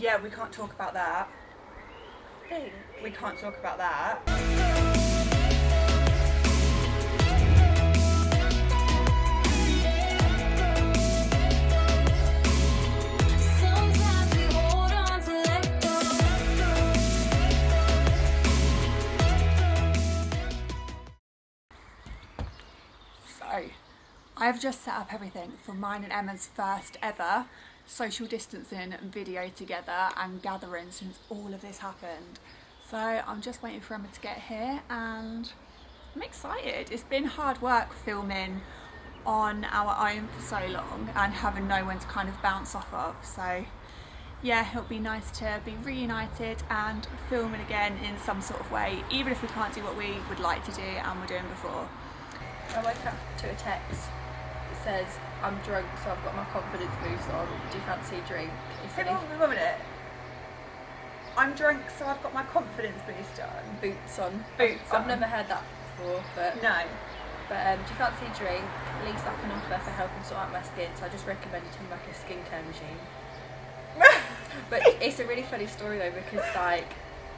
Yeah, we can't talk about that. We can't talk about that. So, I've just set up everything for mine and Emma's first ever social distancing video together and gathering since all of this happened. So I'm just waiting for Emma to get here and I'm excited. It's been hard work filming on our own for so long and having no one to kind of bounce off of. So yeah, it'll be nice to be reunited and filming again in some sort of way, even if we can't do what we would like to do and were doing before. I woke up to a text that says, I'm drunk, so I've got my confidence boost on. Do you fancy a drink? Hang on a minute. I'm drunk, so I've got my confidence boost on. Boots on. Boots on. I've never heard that before, but No. But do you fancy a drink? At least I can offer for helping sort out my skin, so I just recommended him like a skincare regime. But it's a really funny story though, because like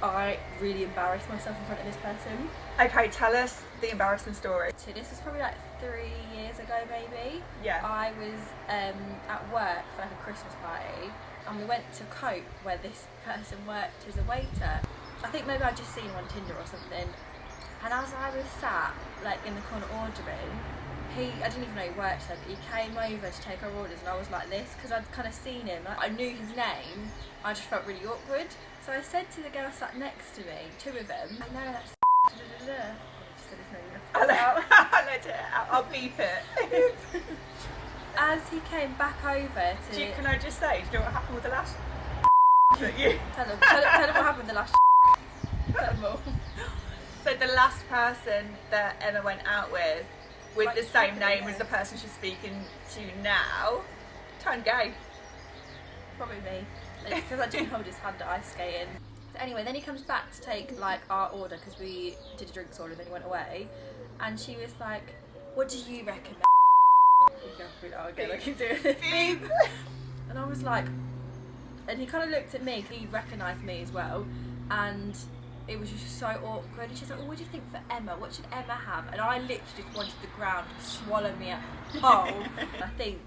I really embarrassed myself in front of this person. Okay, tell us the embarrassing story. So this was probably like 3 years ago maybe. Yeah. I was at work for like a Christmas party and we went to Cope where this person worked as a waiter. I think maybe I'd just seen him on Tinder or something. And as I was sat like in the corner ordering, I didn't even know he worked there, but he came over to take our orders and I was like this because I'd kind of seen him. I knew his name, I just felt really awkward. So I said to the girl sat next to me, two of them, I know that's da-da-da-da. I just said his name. I'll let it out. I'll beep it. As he came back over to... Can I just say, do you know what happened with the last that you... Tell them what happened the last Tell them all. So the last person that Emma went out with the same name as the person she's speaking to now, turned gay. Probably me. It's because I didn't hold his hand at ice skating. So anyway, then he comes back to take like our order because we did a drinks order, then he went away. And she was like, what do you recommend? I keep doing it. Beep. And I was like, and he kind of looked at me, he recognised me as well. And it was just so awkward. And she's like, well, what do you think for Emma? What should Emma have? And I literally just wanted the ground to swallow me whole. I think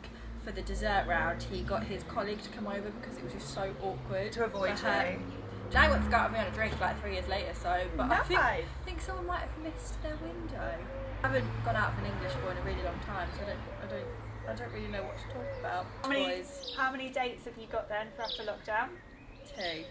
for the dessert round, he got his colleague to come over because it was just so awkward. To avoid you. Now he wants to go out with me on a drink like 3 years later, so, but nice. I think someone might have missed their window. I haven't gone out with an English boy in a really long time, so I don't really know what to talk about. How many dates have you got then for after lockdown? 2.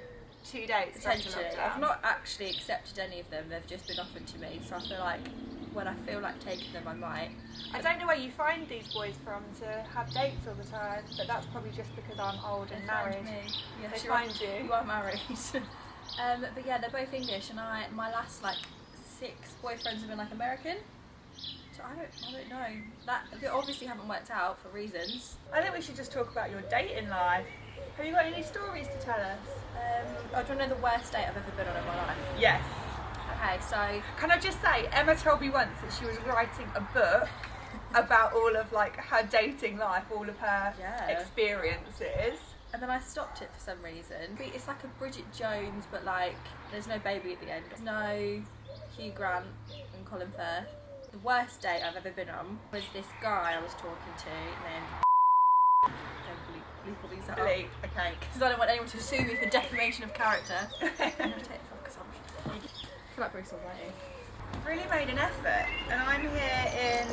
2 dates for after Potentially. lockdown. I've not actually accepted any of them, they've just been offered to me, so I feel like when I feel like taking them, I might. I don't know where you find these boys from to have dates all the time, but that's probably just because I'm old and married. Yes, They find you. You are married. But yeah, they're both English, and my last like 6 boyfriends have been like American. So I don't know. They obviously haven't worked out for reasons. I think we should just talk about your dating life. Have you got any stories to tell us? I don't know the worst date I've ever been on in my life. Yes. Okay, so Can I just say, Emma told me once that she was writing a book about all of like her dating life, all of her experiences. and then I stopped it for some reason. It's like a Bridget Jones, but like there's no baby at the end. There's no Hugh Grant and Colin Firth. The worst date I've ever been on was this guy I was talking to named don't bleep all these out. Bleep, okay. Because I don't want anyone to sue me for defamation of character. I'm going to take this off because I feel like Bruce already. I've really made an effort, and I'm here in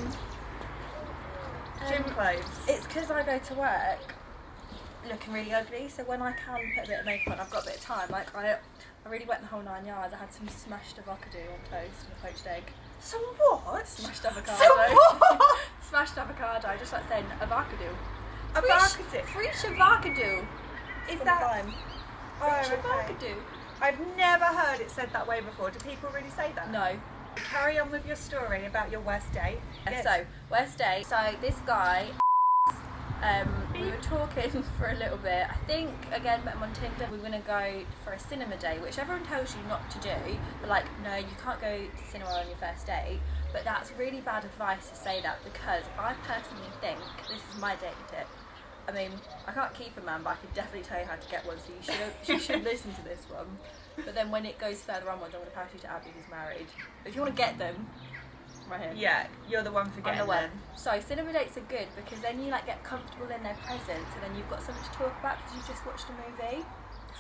gym clothes. It's because I go to work looking really ugly, so when I can put a bit of makeup on, I've got a bit of time. Like I really went the whole 9 yards. I had some smashed avocado on toast and a poached egg. Some what? Smashed avocado. Some what? Smashed avocado. Just like saying avocado. Avocado. Fresh avocado. Is that? Fresh okay. avocado. I've never heard it said that way before. Do people really say that? No. Carry on with your story about your worst date. Good. So, worst date. So this guy, we were talking for a little bit. I think, again, met him on Tinder. We were going to go for a cinema date, which everyone tells you not to do. But like, no, you can't go to cinema on your first date. But that's really bad advice to say that, because I personally think, this is my dating tip, I mean, I can't keep a man, but I can definitely tell you how to get one, so you should listen to this one. But then when it goes further onwards, I'm going to pass you to Abbie, who's married. But if you want to get them, right here. Yeah, you're the one for getting them. So cinema dates are good because then you like get comfortable in their presence, and then you've got something to talk about because you just watched a movie.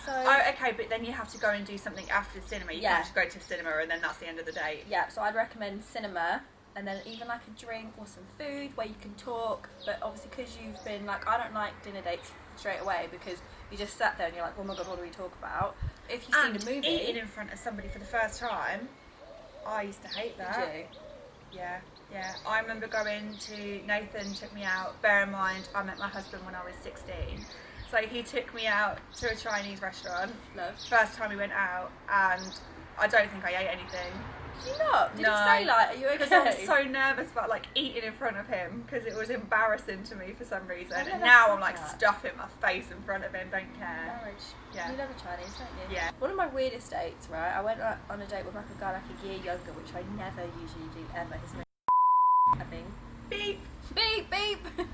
So okay, but then you have to go and do something after the cinema. You can't just go to the cinema and then that's the end of the date. Yeah, so I'd recommend cinema, and then even like a drink or some food where you can talk. But obviously, because you've been like, I don't like dinner dates straight away because you just sat there and you're like, oh my god, what do we talk about? If you've seen a movie, eating in front of somebody for the first time, I used to hate that. Did you? Yeah. I remember going to, Nathan took me out. Bear in mind, I met my husband when I was 16. So he took me out to a Chinese restaurant. Love. First time we went out, and I don't think I ate anything. Did you not? Did you say like, are you okay? Because I was so nervous about like eating in front of him because it was embarrassing to me for some reason. And now I'm like stuffing my face in front of him, don't care. Marriage. Yeah. You love a Chinese, don't you? Yeah. One of my weirdest dates, right? I went on a date with like a guy like a year younger, which I never usually do ever. His name, I think. Beep. Beep beep.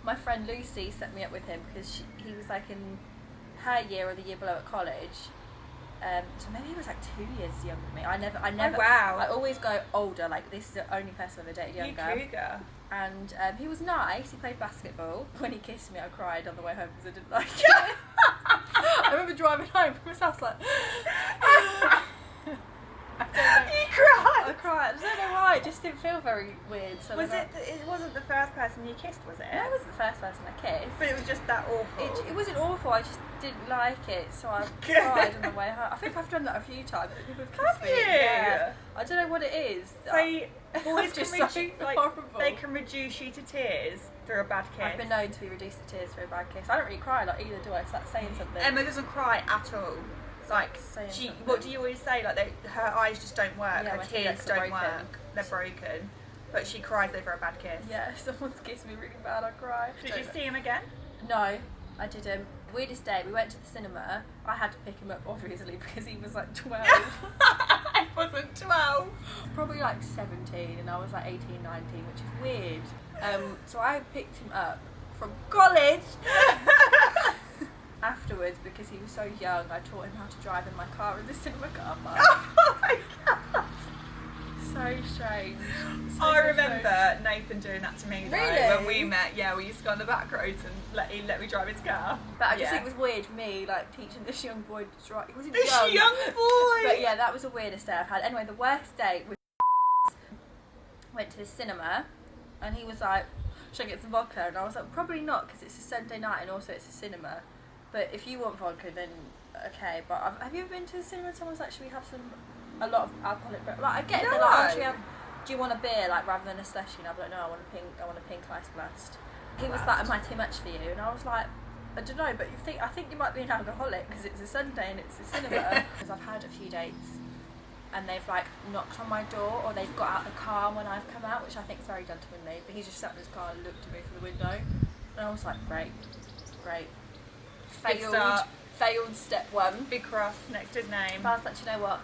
My friend Lucy set me up with him because he was like in her year or the year below at college. So maybe he was like 2 years younger than me. I never. Oh, wow. I always go older. Like this is the only person I've ever dated younger. You cougar. And he was nice. He played basketball. When he kissed me, I cried on the way home because I didn't like it. I remember driving home from his house like. You cried. I cried. I don't know why. It just didn't feel very weird. So Was it? It wasn't the first person you kissed, was it? No, it wasn't the first person I kissed. But it was just that awful. It wasn't awful, I just didn't like it, so I cried on the way home. I think I've done that a few times. People have kissed me. Have you? Yeah. I don't know what it is. So boys just can so like, horrible. they can reduce you to tears through a bad kiss. I've been known to be reduced to tears for a bad kiss. I don't really cry like either, do I? It's like saying something. Emma doesn't cry at all. Like, saying what do you always say? Like, her eyes just don't work. Yeah, her my tears tears are don't broken. work. They're broken. But she cries over a bad kiss. Yeah, if someone's kissed me really bad, I cry. Did you see him again? No, I didn't. Weirdest day, we went to the cinema. I had to pick him up, obviously, because he was like 12. I wasn't 12. Probably like 17, and I was like 18, 19, which is weird. So I picked him up from college. Afterwards, because he was so young, I taught him how to drive in my car in the cinema car park. Oh my god. So strange. I remember Nathan doing that to me though, Really? when we met. Yeah, we used to go on the back roads and he let me drive his car. But I just think it was weird, me like teaching this young boy to drive. He wasn't This young. young boy! But yeah, that was the weirdest day I've had. Anyway, the worst date was went to the cinema, and he was like, should I get some vodka? And I was like, probably not, because it's a Sunday night and also it's a cinema. But if you want vodka, then okay. But have you ever been to the cinema and someone's like, should we have a lot of alcoholic? Like, I get it. They're like, oh, should we have, do you want a beer, like rather than a slushie? And I'd be like, no, I want a pink ice blast. He was like, am I too much for you? And I was like, I don't know, but I think you might be an alcoholic because it's a Sunday and it's a cinema. Because I've had a few dates and they've like knocked on my door or they've got out the car when I've come out, which I think is very gentlemanly. But he just sat in his car and looked at me from the window, and I was like, great. Failed step one. Big cross next to his name. But I was like, you know what?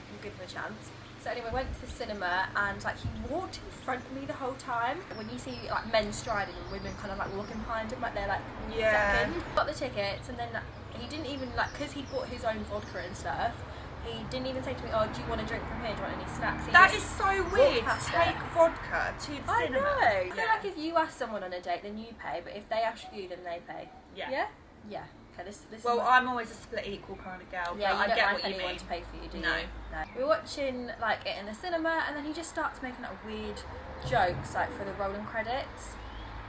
We'll give him a chance. So anyway, went to the cinema and like he walked in front of me the whole time. When you see like men striding and women kind of like walking behind him, like they're like second. Got the tickets and then he didn't even like, because he bought his own vodka and stuff. He didn't even say to me, oh, do you want a drink from here? Do you want any snacks? That is so weird. Take vodka to the I cinema. know. I feel like if you ask someone on a date, then you pay. But if they ask you, then they pay. Yeah. Yeah. Yeah. Okay. This. Well, I'm always a split equal kind of girl. Yeah, but you I don't get like what you anyone mean. to pay for you, do you? No. We were watching like it in the cinema, and then he just starts making like weird jokes like for the rolling credits,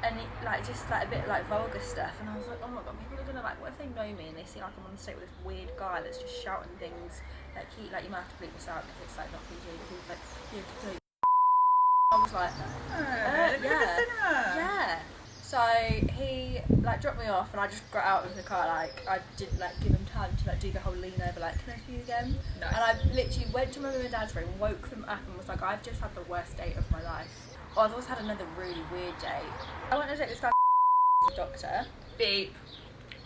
and it, like just like a bit like vulgar stuff. And I was like, oh my god, people are gonna like, what if they know me and they see like I'm on the stage with this weird guy that's just shouting things like you might have to bleep this out because it's like not PG. But he's like, yeah, can tell you. I was like, yeah. So he like dropped me off and I just got out of the car, like I didn't like give him time to like do the whole lean over like, can I see you again? No. And I literally went to my mum and dad's room, woke them up and was like, I've just had the worst date of my life. Oh, I've also had another really weird date. I went to date this guy, doctor. Beep.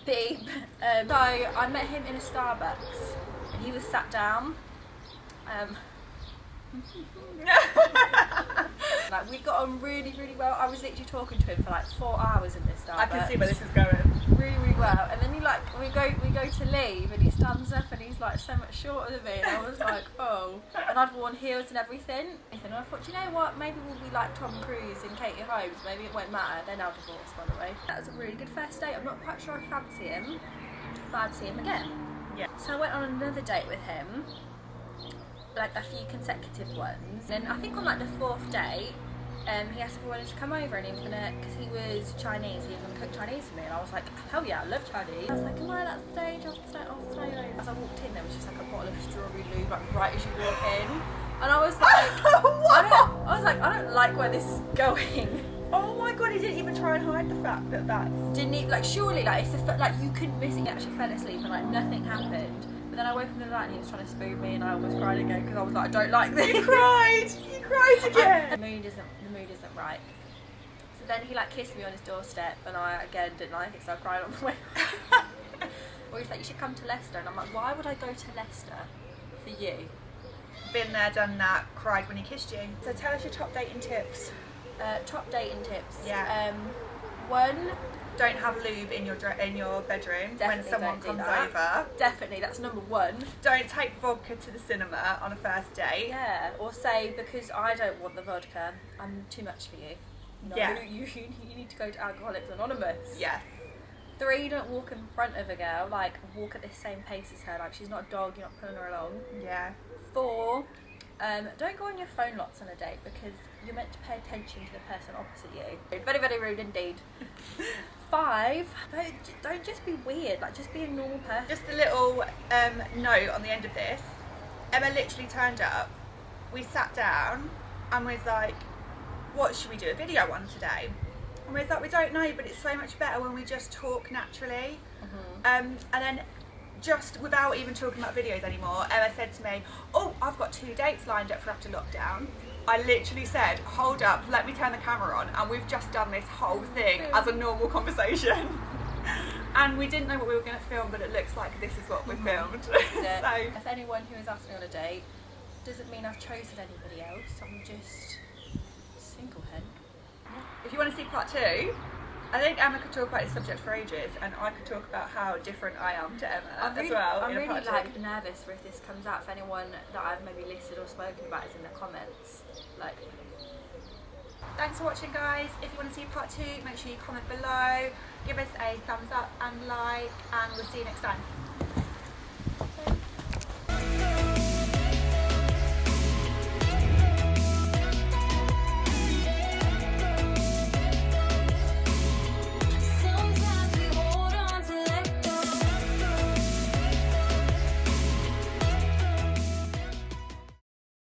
So I met him in a Starbucks and he was sat down. Like, we got on really, really well. I was literally talking to him for like 4 hours in this Starbucks. I can see where this is going. Really, really well. And then we go to leave, and he stands up, and he's like so much shorter than me. And I was like, oh. And I'd worn heels and everything. And I thought, you know what? Maybe we'll be like Tom Cruise and Katie Holmes. Maybe it won't matter. They're now divorced, by the way. That was a really good first date. I'm not quite sure I fancy him, but I'd see him again. Yeah. So I went on another date with him, like a few consecutive ones. And I think on like the 4th date, he asked if I wanted to come over, and he was gonna, because he was Chinese, he was gonna cook Chinese for me, and I was like, hell yeah, I love Chinese. I was like, am I at that stage? I'll stay over. As I walked in, there was just like a bottle of strawberry lube, like right as you walk in, and I was like, I don't like where this is going. Oh my god, he didn't even try and hide the fact that that's... Didn't he, like, surely, like, it's like you couldn't miss it. He actually fell asleep and like nothing happened. But then I woke up in the night and he was trying to spoon me, and I almost cried again because I was like, I don't like this. You cried again. The mood isn't right. So then he like kissed me on his doorstep, and I again didn't like it, so I cried on the way. Or he's like, you should come to Leicester, and I'm like, why would I go to Leicester for you? Been there, done that, cried when he kissed you. So tell us your top dating tips. Top dating tips. Yeah. One, don't have lube in your bedroom when someone comes over. Definitely, that's number one. Don't take vodka to the cinema on a first date. Yeah, or say, because I don't want the vodka, I'm too much for you. No, yeah. You need to go to Alcoholics Anonymous. Yes. 3, don't walk in front of a girl, like walk at the same pace as her, like she's not a dog, you're not pulling her along. Yeah. 4, don't go on your phone lots on a date, because you're meant to pay attention to the person opposite you. Very, very rude indeed. 5, don't just be weird, like just be a normal person. Just a little note on the end of this. Emma literally turned up, we sat down and was like, what should we do a video on today? And we was like, we don't know, but it's so much better when we just talk naturally. And then just without even talking about videos anymore, Emma said to me, oh, I've got 2 dates lined up for after lockdown. I literally said, hold up, let me turn the camera on, and we've just done this whole thing as a normal conversation. And we didn't know what we were going to film, but it looks like this is what we filmed. So if anyone who is asking on a date, doesn't mean I've chosen anybody else, I'm just single hen. If you want to see part 2, I think Emma could talk about this subject for ages, and I could talk about how different I am to Emma I'm really part 2. like nervous for if this comes out. If anyone that I've maybe listed or spoken about is in the comments, like. Thanks for watching, guys. If you want to see part 2, make sure you comment below, give us a thumbs up and like, and we'll see you next time.